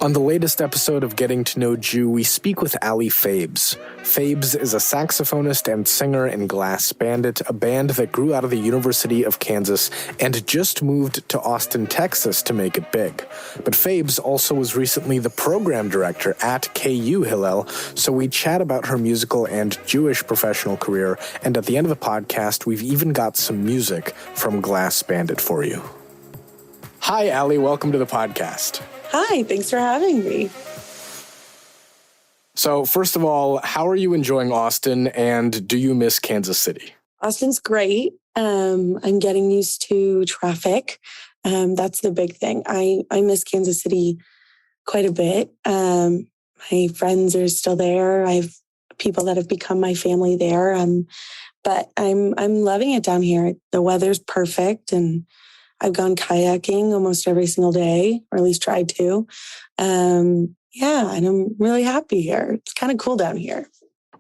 On the latest episode of Getting to Know Jew, we speak with Ally Fabes. Fabes is a saxophonist and singer in Glass Bandit, a band that grew out of the University of Kansas and just moved to Austin, Texas to make it big. But Fabes also was recently the program director at KU Hillel, so we chat about her musical and Jewish professional career, and at the end of the podcast, we've even got some music from Glass Bandit for you. Hi, Ally. Welcome to the podcast. Hi, thanks for having me. So, first of all, how are you enjoying Austin, and do you miss Kansas City? Austin's great. I'm getting used to traffic. That's the big thing. I miss Kansas City quite a bit. My friends are still there. I have people that have become my family there. But I'm loving it down here. The weather's perfect, and I've gone kayaking almost every single day, or at least tried to. And I'm really happy here. It's kind of cool down here.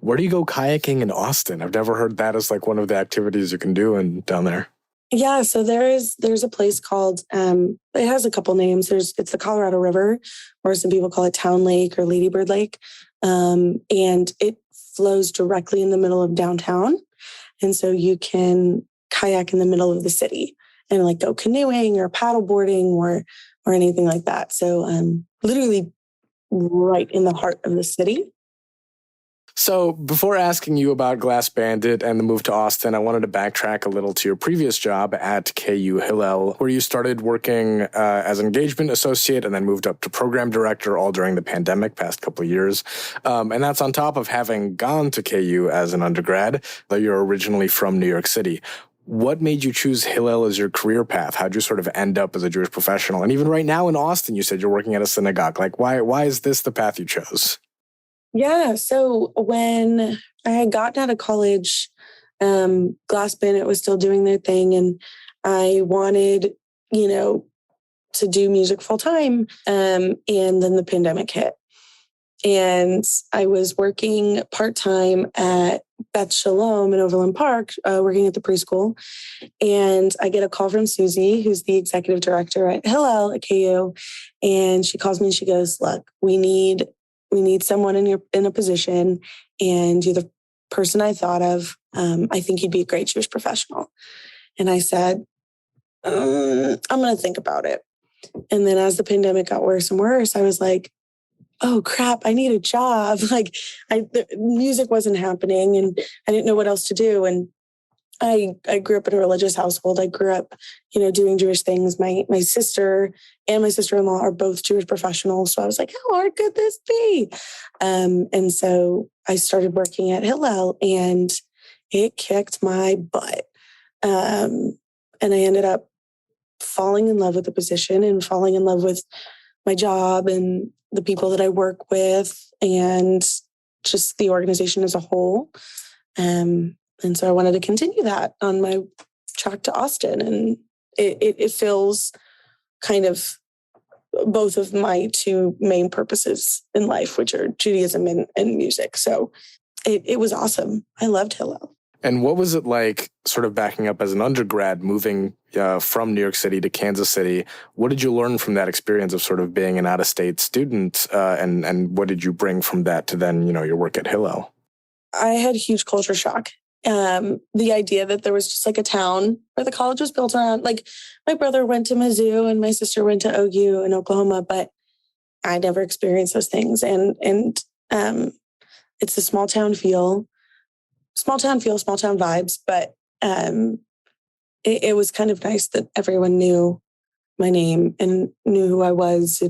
Where do you go kayaking in Austin? I've never heard that as like one of the activities you can do down there. Yeah, so there's a place called, it has a couple names. It's the Colorado River, or some people call it Town Lake or Ladybird Lake. And it flows directly in the middle of downtown. And so you can kayak in the middle of the city and like go canoeing or paddleboarding or anything like that. So literally right in the heart of the city. So before asking you about Glass Bandit and the move to Austin, I wanted to backtrack a little to your previous job at KU Hillel, where you started working as an engagement associate and then moved up to program director all during the pandemic, past couple of years. And that's on top of having gone to KU as an undergrad, though you're originally from New York City. What made you choose Hillel as your career path? How'd you sort of end up as a Jewish professional? And even right now in Austin, you said you're working at a synagogue. Like, why is this the path you chose? Yeah, so when I had gotten out of college, Glass Bandit was still doing their thing, and I wanted, to do music full time. And then the pandemic hit. And I was working part-time at Beth Shalom in Overland Park, working at the preschool. And I get a call from Susie, who's the executive director at Hillel at KU. And she calls me and she goes, "Look, we need someone in a position, and you're the person I thought of. I think you'd be a great Jewish professional." And I said, I'm going to think about it. And then as the pandemic got worse and worse, I was like, oh crap, I need a job. Like the music wasn't happening and I didn't know what else to do. And I grew up in a religious household. I grew up, doing Jewish things. My sister and my sister-in-law are both Jewish professionals. So I was like, how hard could this be? And so I started working at Hillel, and it kicked my butt. And I ended up falling in love with the position and falling in love with my job and the people that I work with and just the organization as a whole. And so I wanted to continue that on my track to Austin. And it fills kind of both of my two main purposes in life, which are Judaism and music. So it was awesome. I loved Hillel. And what was it like sort of backing up as an undergrad, moving from New York City to Kansas City? What did you learn from that experience of sort of being an out-of-state student? And what did you bring from that to then, your work at Hillel? I had huge culture shock. The idea that there was just like a town where the college was built around, like my brother went to Mizzou and my sister went to OU in Oklahoma, but I never experienced those things. And it's a small town vibes, but it was kind of nice that everyone knew my name and knew who I was.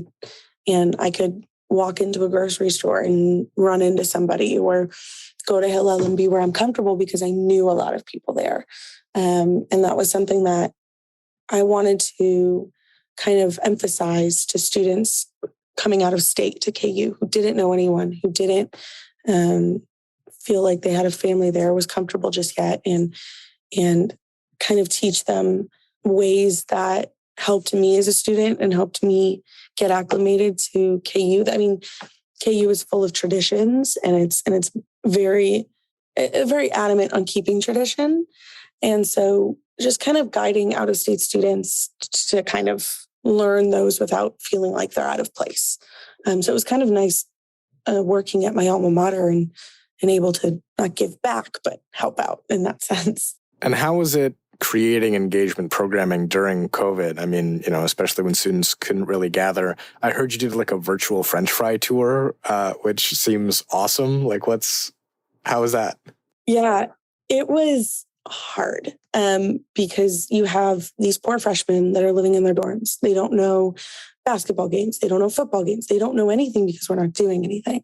And I could walk into a grocery store and run into somebody or go to Hillel and be where I'm comfortable because I knew a lot of people there. And that was something that I wanted to kind of emphasize to students coming out of state to KU who didn't know anyone, who didn't feel like they had a family there, was comfortable just yet, and kind of teach them ways that helped me as a student and helped me get acclimated to KU. I mean, KU is full of traditions, and it's very adamant on keeping tradition. And so just kind of guiding out-of-state students to kind of learn those without feeling like they're out of place. So it was kind of nice working at my alma mater and able to not give back, but help out in that sense. And how was it creating engagement programming during COVID? I mean, especially when students couldn't really gather. I heard you did like a virtual French fry tour, which seems awesome. Like how was that? Yeah, it was hard because you have these poor freshmen that are living in their dorms. They don't know basketball games. They don't know football games. They don't know anything because we're not doing anything.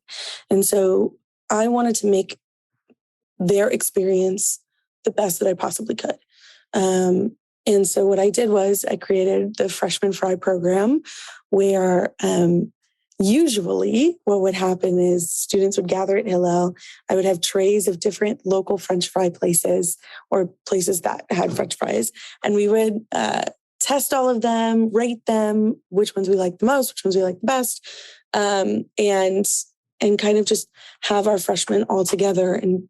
And so I wanted to make their experience the best that I possibly could. And so what I did was I created the Freshman Fry program where usually what would happen is students would gather at Hillel. I would have trays of different local French fry places or places that had French fries. And we would test all of them, rate them, which ones we liked the most, which ones we liked the best, and kind of just have our freshmen all together and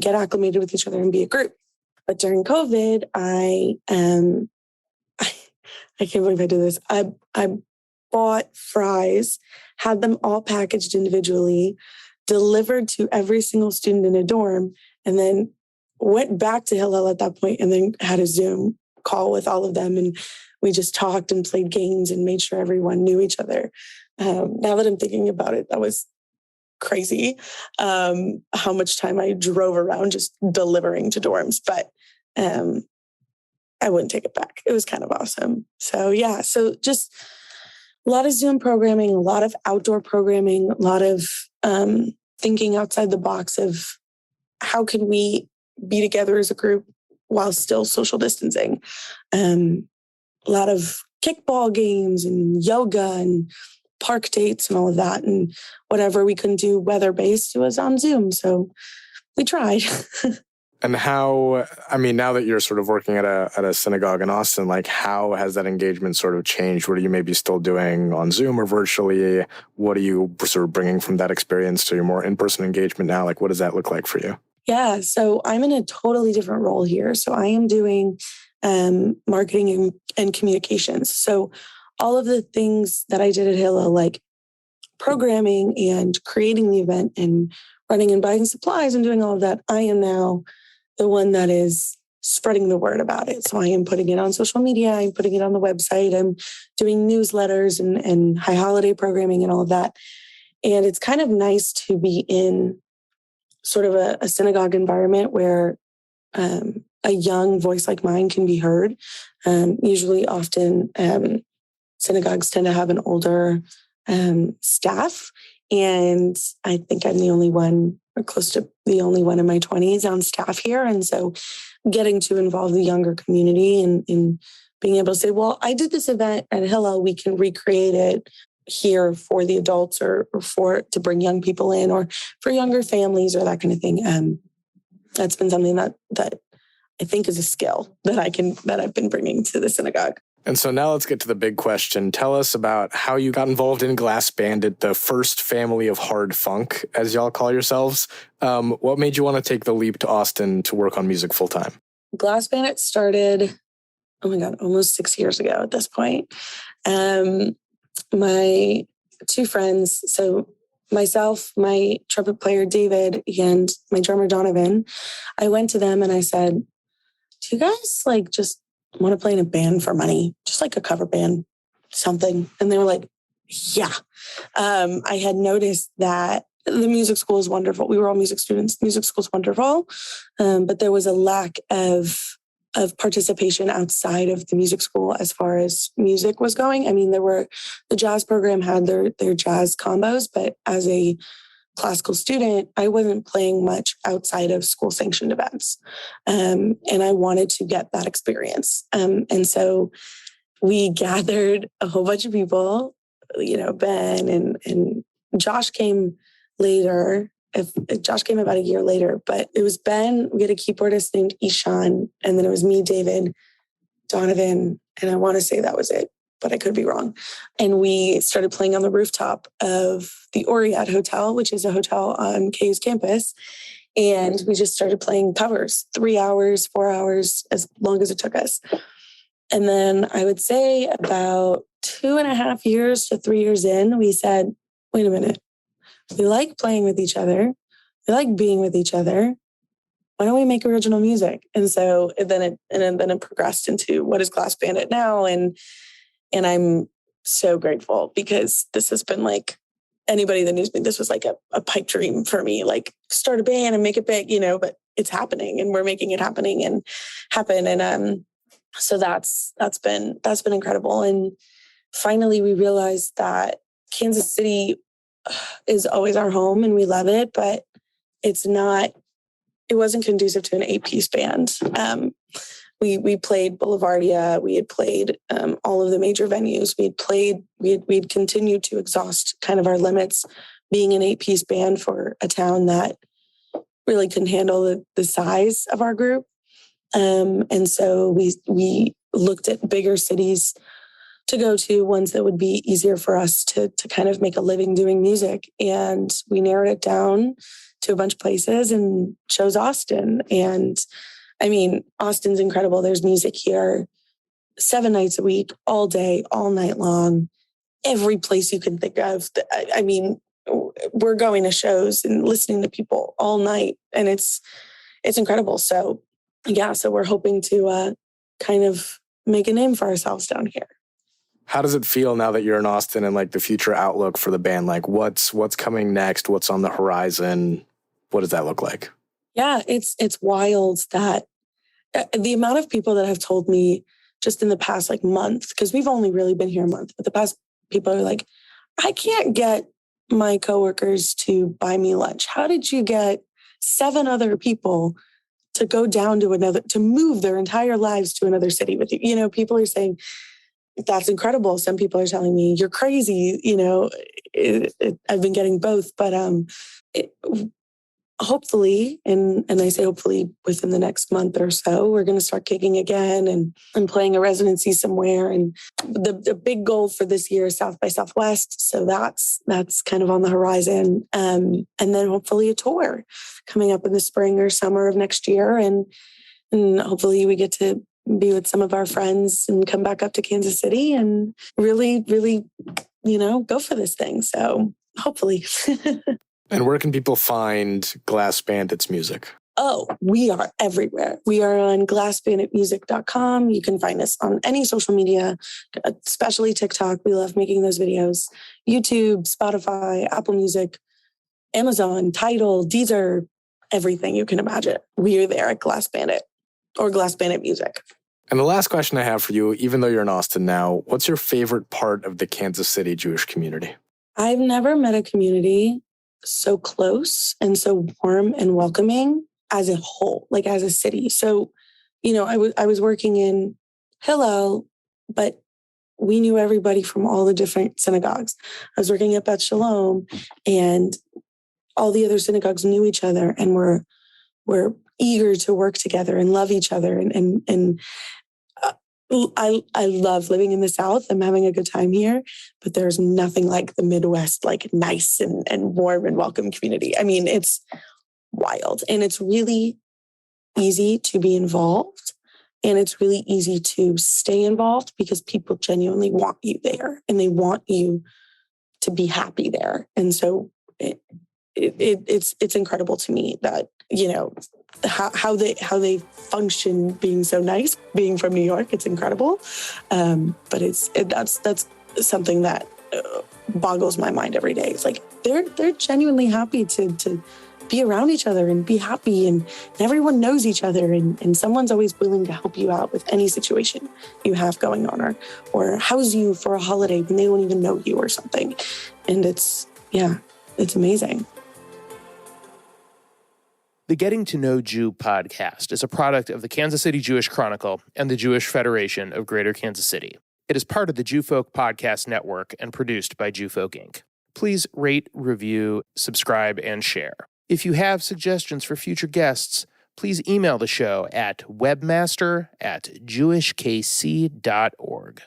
get acclimated with each other and be a group. But during COVID, I can't believe I did this. I bought fries, had them all packaged individually, delivered to every single student in a dorm, and then went back to Hillel at that point and then had a Zoom call with all of them. And we just talked and played games and made sure everyone knew each other. Now that I'm thinking about it, that was crazy how much time I drove around just delivering to dorms. But I wouldn't take it back. It was kind of awesome. So yeah, so just a lot of Zoom programming, a lot of outdoor programming, a lot of thinking outside the box of how can we be together as a group while still social distancing. A lot of kickball games and yoga and park dates and all of that. And whatever we couldn't do weather-based, it was on Zoom. So we tried. And how, I mean, now that you're sort of working at a synagogue in Austin, like how has that engagement sort of changed? What are you maybe still doing on Zoom or virtually? What are you sort of bringing from that experience to your more in-person engagement now? Like, what does that look like for you? Yeah, so I'm in a totally different role here. So I am doing marketing and communications. So all of the things that I did at Hillel, like programming and creating the event and running and buying supplies and doing all of that, I am now the one that is spreading the word about it. So I am putting it on social media. I'm putting it on the website. I'm doing newsletters and high holiday programming and all of that. And it's kind of nice to be in sort of a synagogue environment where a young voice like mine can be heard. Usually, often, synagogues tend to have an older staff. And I think I'm the only one, or close to the only one in my 20s on staff here. And so getting to involve the younger community and being able to say, well, I did this event at Hillel, we can recreate it here for the adults or to bring young people in or for younger families or that kind of thing. That's been something that I think is a skill that I've been bringing to the synagogue. And so now let's get to the big question. Tell us about how you got involved in Glass Bandit, the first family of hard funk, as y'all call yourselves. What made you want to take the leap to Austin to work on music full time? Glass Bandit started, oh my God, almost 6 years ago at this point. My two friends, so myself, my trumpet player, David, and my drummer, Donovan, I went to them and I said, do you guys just want to play in a band for money? Just like a cover band, something. And they were like, yeah. I had noticed that the music school is wonderful. We were all music students. Music school is wonderful. But there was a lack of participation outside of the music school as far as music was going. I mean, the jazz program had their jazz combos, but as a classical student, I wasn't playing much outside of school sanctioned events. And I wanted to get that experience. And so we gathered a whole bunch of people, Ben and Josh came later. Josh came about a year later, but it was Ben. We had a keyboardist named Ishan, and then it was me, David, Donovan, and I want to say that was it, but I could be wrong. And we started playing on the rooftop of the Oriat Hotel, which is a hotel on KU's campus. And we just started playing covers, 3 hours, 4 hours, as long as it took us. And then I would say about 2.5 years to 3 years in, we said, wait a minute, we like playing with each other. We like being with each other. Why don't we make original music? And so then it progressed into what is Glass Bandit now. And I'm so grateful because this has been like, anybody that knows me, this was like a pipe dream for me, like start a band and make it big, but it's happening and we're making it happen. And so that's been incredible. And finally we realized that Kansas City is always our home and we love it, but it wasn't conducive to an 8-piece band. We played Boulevardia. We had played all of the major venues. We'd continued to exhaust kind of our limits being an 8-piece band for a town that really couldn't handle the size of our group. And so we looked at bigger cities to go to, ones that would be easier for us to kind of make a living doing music. And we narrowed it down to a bunch of places and chose Austin. And I mean, Austin's incredible. There's music here 7 nights a week, all day, all night long, every place you can think of. I mean, we're going to shows and listening to people all night, and it's incredible. So yeah, so we're hoping to kind of make a name for ourselves down here. How does it feel now that you're in Austin and like the future outlook for the band? Like what's coming next? What's on the horizon? What does that look like? Yeah, it's wild that the amount of people that have told me just in the past like month, because we've only really been here a month, but the past people are like, I can't get my coworkers to buy me lunch. How did you get 7 other people to go down to move their entire lives to another city with you? People are saying, that's incredible. Some people are telling me you're crazy. I've been getting both, but hopefully, and I say hopefully within the next month or so, we're going to start kicking again and playing a residency somewhere. And the big goal for this year is South by Southwest. So that's kind of on the horizon. And then hopefully a tour coming up in the spring or summer of next year. And hopefully we get to be with some of our friends and come back up to Kansas City and really, really, go for this thing. So hopefully. And where can people find Glass Bandit's music? Oh, we are everywhere. We are on glassbanditmusic.com. You can find us on any social media, especially TikTok. We love making those videos. YouTube, Spotify, Apple Music, Amazon, Tidal, Deezer, everything you can imagine. We are there at Glass Bandit or Glass Bandit Music. And the last question I have for you, even though you're in Austin now, what's your favorite part of the Kansas City Jewish community? I've never met a community so close and so warm and welcoming as a whole, like as a city. So, I was working in Hillel, but we knew everybody from all the different synagogues. I was working at Beth Shalom, and all the other synagogues knew each other and were eager to work together and love each other. And I love living in the South. I'm having a good time here, but there's nothing like the Midwest, like nice and warm and welcome community. I mean, it's wild, and it's really easy to be involved, and it's really easy to stay involved because people genuinely want you there and they want you to be happy there. And so it's incredible to me that, how they function being so nice, being from New York. It's incredible. But that's something that boggles my mind every day. It's like they're genuinely happy to be around each other and be happy, and everyone knows each other, and someone's always willing to help you out with any situation you have going on, or house you for a holiday when they don't even know you or something. And it's amazing. The Getting to Know Jew podcast is a product of the Kansas City Jewish Chronicle and the Jewish Federation of Greater Kansas City. It is part of the Jewfolk podcast network and produced by Jewfolk Inc. Please rate, review, subscribe, and share. If you have suggestions for future guests, please email the show at webmaster@jewishkc.org.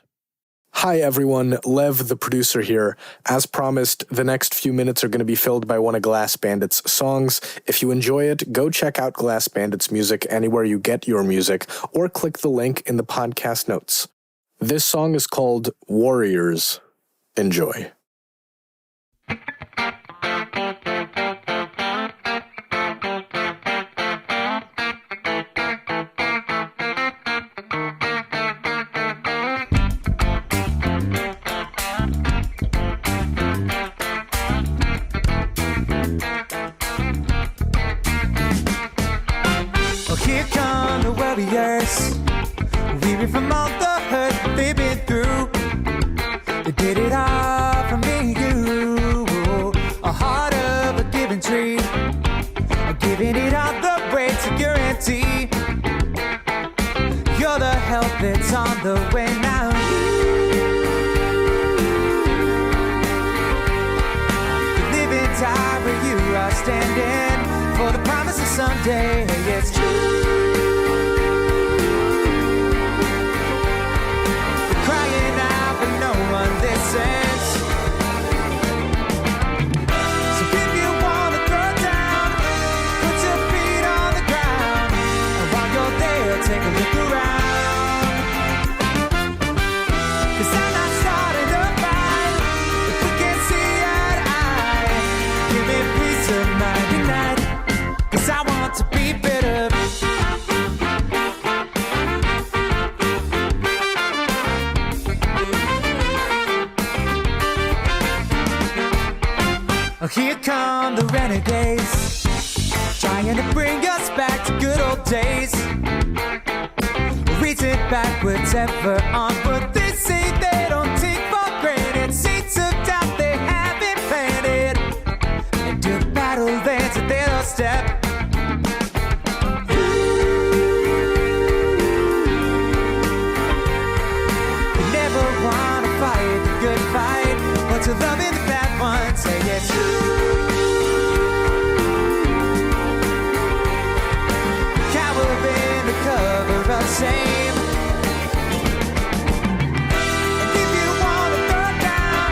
Hi, everyone. Lev, the producer here. As promised, the next few minutes are going to be filled by one of Glass Bandit's songs. If you enjoy it, go check out Glass Bandit's music anywhere you get your music, or click the link in the podcast notes. This song is called Warriors. Enjoy. Here come the warriors, weary from all the hurt they've been through. They did it all for me and you. A heart of a giving tree, giving it all the way to guarantee. You're the help that's on the way now. You live and die where you are standing for the promise of someday. It's true. Crying out but no one listens. So if you wanna throw down, put your feet on the ground, and while you're there, take a look around. 'Cause I'm not starting to fight if we can see eye to eye. Give me peace of mind tonight, 'cause I want to be better. Oh, here come the renegades, trying to bring us back to good old days. Reaching backwards, ever onward. They say they don't take for granted. Seeds of doubt they haven't planted, until the battle lands at their doorstep. You never wanna fight the good fight, but to love in the bad one, say it's true. Cower in the cover of shame. And if you wanna throw down,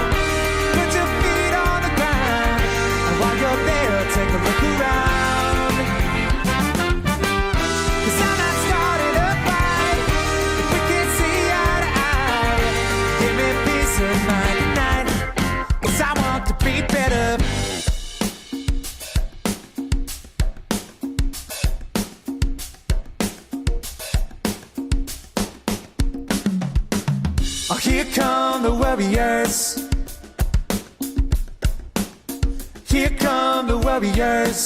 put your feet on the ground, and while you're there, take a look around. 'Cause I'm not starting a fight if we can see eye to eye. Give me peace of mind tonight, 'cause I want to be better. Oh, here come the warriors. Here come the warriors.